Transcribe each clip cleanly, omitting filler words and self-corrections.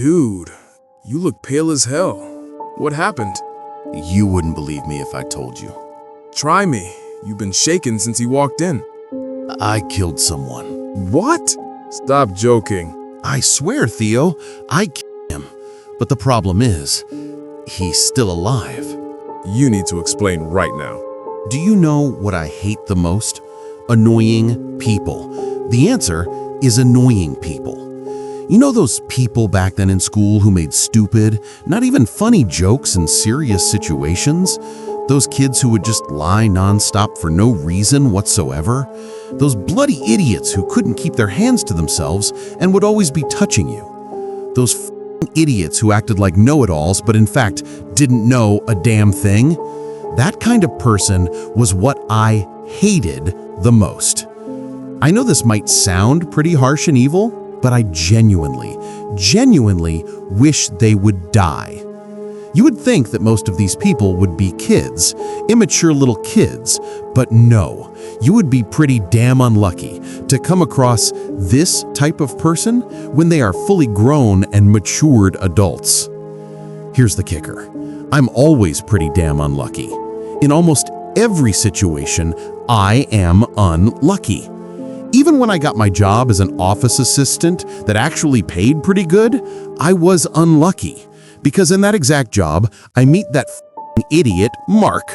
Dude, you look pale as hell. What happened? You wouldn't believe me if I told you. Try me. You've been shaking since he walked in. I killed someone. What? Stop joking. I swear, Theo, I killed him. But the problem is, he's still alive. You need to explain right now. Do you know what I hate the most? Annoying people. The answer is annoying people. You know those people back then in school who made stupid, not even funny jokes in serious situations? Those kids who would just lie nonstop for no reason whatsoever? Those bloody idiots who couldn't keep their hands to themselves and would always be touching you? Those f***ing idiots who acted like know-it-alls but in fact didn't know a damn thing? That kind of person was what I hated the most. I know this might sound pretty harsh and evil, but I genuinely wish they would die. You would think that most of these people would be kids, immature little kids, but no, you would be pretty damn unlucky to come across this type of person when they are fully grown and matured adults. Here's the kicker. I'm always pretty damn unlucky. In almost every situation, I am unlucky. Even when I got my job as an office assistant that actually paid pretty good, I was unlucky. Because in that exact job, I meet that f***ing idiot, Mark.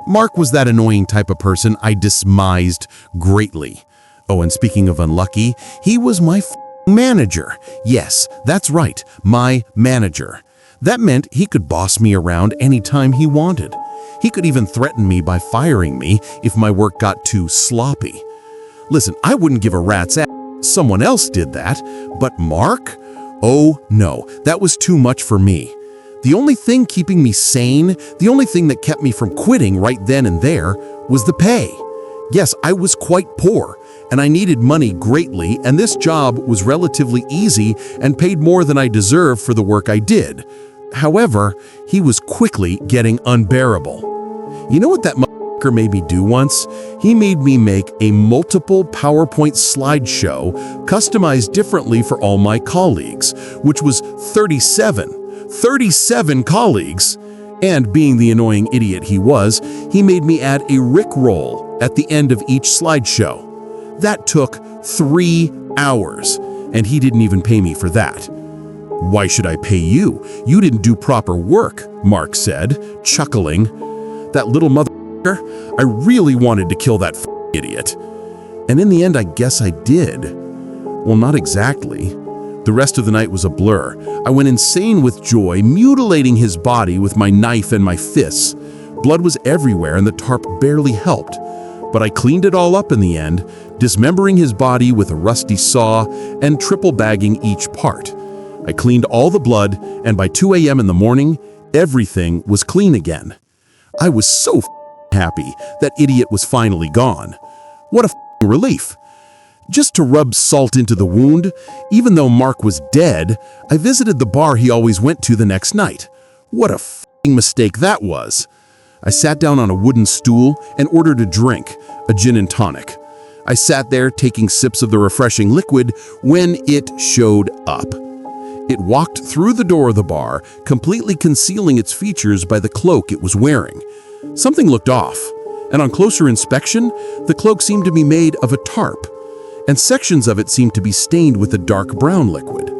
Mark was that annoying type of person I despised greatly. Oh, and speaking of unlucky, he was my f***ing manager. Yes, that's right, my manager. That meant he could boss me around anytime he wanted. He could even threaten me by firing me if my work got too sloppy. Listen, I wouldn't give a rat's ass. Someone else did that, but Mark? Oh no, that was too much for me. The only thing keeping me sane, the only thing that kept me from quitting right then and there, was the pay. Yes, I was quite poor, and I needed money greatly, and this job was relatively easy and paid more than I deserved for the work I did. However, he was quickly getting unbearable. You know what that made me do once? He made me make a multiple PowerPoint slideshow customized differently for all my colleagues, which was 37 colleagues. And being the annoying idiot he was, he made me add a Rickroll at the end of each slideshow. That took 3 hours, and he didn't even pay me for that. "Why should I pay you? You didn't do proper work," Mark said, chuckling. That little mother... I really wanted to kill that idiot. And in the end, I guess I did. Well, not exactly. The rest of the night was a blur. I went insane with joy, mutilating his body with my knife and my fists. Blood was everywhere and the tarp barely helped. But I cleaned it all up in the end, dismembering his body with a rusty saw and triple bagging each part. I cleaned all the blood, and by 2 a.m. in the morning, everything was clean again. I was so happy that idiot was finally gone. What a relief. Just to rub salt into the wound, even though Mark was dead, I visited the bar he always went to the next night. What a mistake that was. I sat down on a wooden stool and ordered a drink, a gin and tonic. I sat there taking sips of the refreshing liquid when it showed up. It walked through the door of the bar, completely concealing its features by the cloak it was wearing. Something looked off, and on closer inspection, the cloak seemed to be made of a tarp, and sections of it seemed to be stained with a dark brown liquid.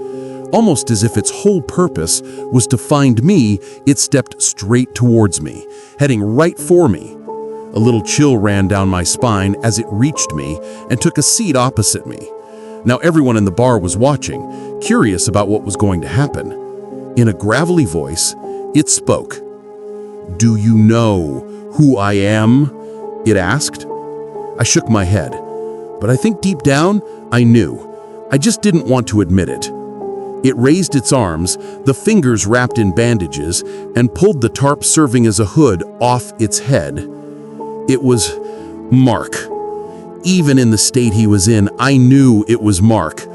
Almost as if its whole purpose was to find me, it stepped straight towards me, heading right for me. A little chill ran down my spine as it reached me and took a seat opposite me. Now everyone in the bar was watching, curious about what was going to happen. In a gravelly voice, it spoke. "Do you know who I am?" it asked. I shook my head, but I think deep down, I knew. I just didn't want to admit it. It raised its arms, the fingers wrapped in bandages, and pulled the tarp serving as a hood off its head. It was Mark. Even in the state he was in, I knew it was Mark.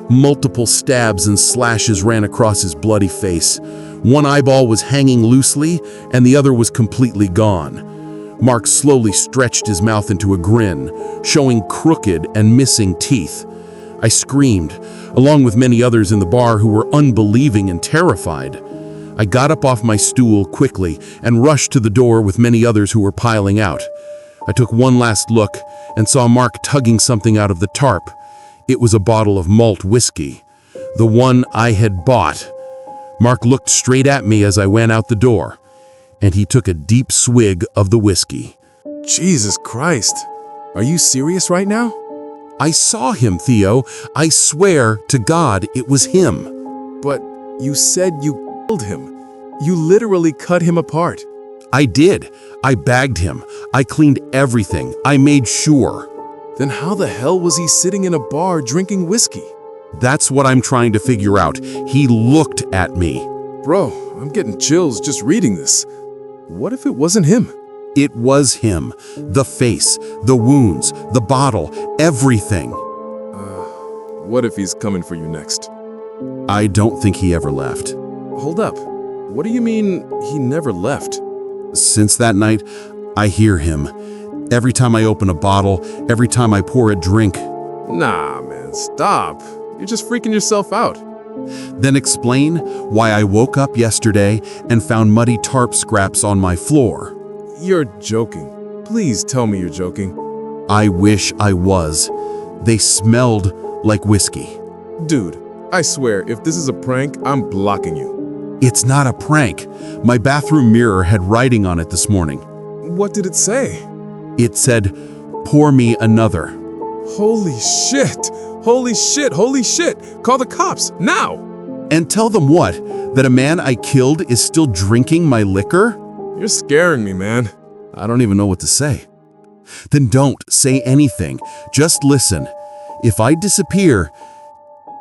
Multiple stabs and slashes ran across his bloody face. One eyeball was hanging loosely, and the other was completely gone. Mark slowly stretched his mouth into a grin, showing crooked and missing teeth. I screamed, along with many others in the bar who were unbelieving and terrified. I got up off my stool quickly and rushed to the door with many others who were piling out. I took one last look and saw Mark tugging something out of the tarp. It was a bottle of malt whiskey, the one I had bought. Mark looked straight at me as I went out the door, and he took a deep swig of the whiskey. Jesus Christ. Are you serious right now? I saw him, Theo. I swear to God it was him. But you said you killed him. You literally cut him apart. I did. I bagged him. I cleaned everything. I made sure. Then how the hell was he sitting in a bar drinking whiskey? That's what I'm trying to figure out. He looked at me. Bro, I'm getting chills just reading this. What if it wasn't him? It was him. The face, the wounds, the bottle, everything. What if he's coming for you next? I don't think he ever left. Hold up. What do you mean he never left? Since that night, I hear him. Every time I open a bottle, every time I pour a drink. Nah, man, stop. You're just freaking yourself out. Then explain why I woke up yesterday and found muddy tarp scraps on my floor. You're joking. Please tell me you're joking. I wish I was. They smelled like whiskey. Dude, I swear, if this is a prank, I'm blocking you. It's not a prank. My bathroom mirror had writing on it this morning. What did it say? It said, "Pour me another." Holy shit! Holy shit! Holy shit! Call the cops, now! And tell them what? That a man I killed is still drinking my liquor? You're scaring me, man. I don't even know what to say. Then don't say anything. Just listen. If I disappear,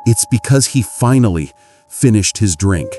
it's because he finally finished his drink.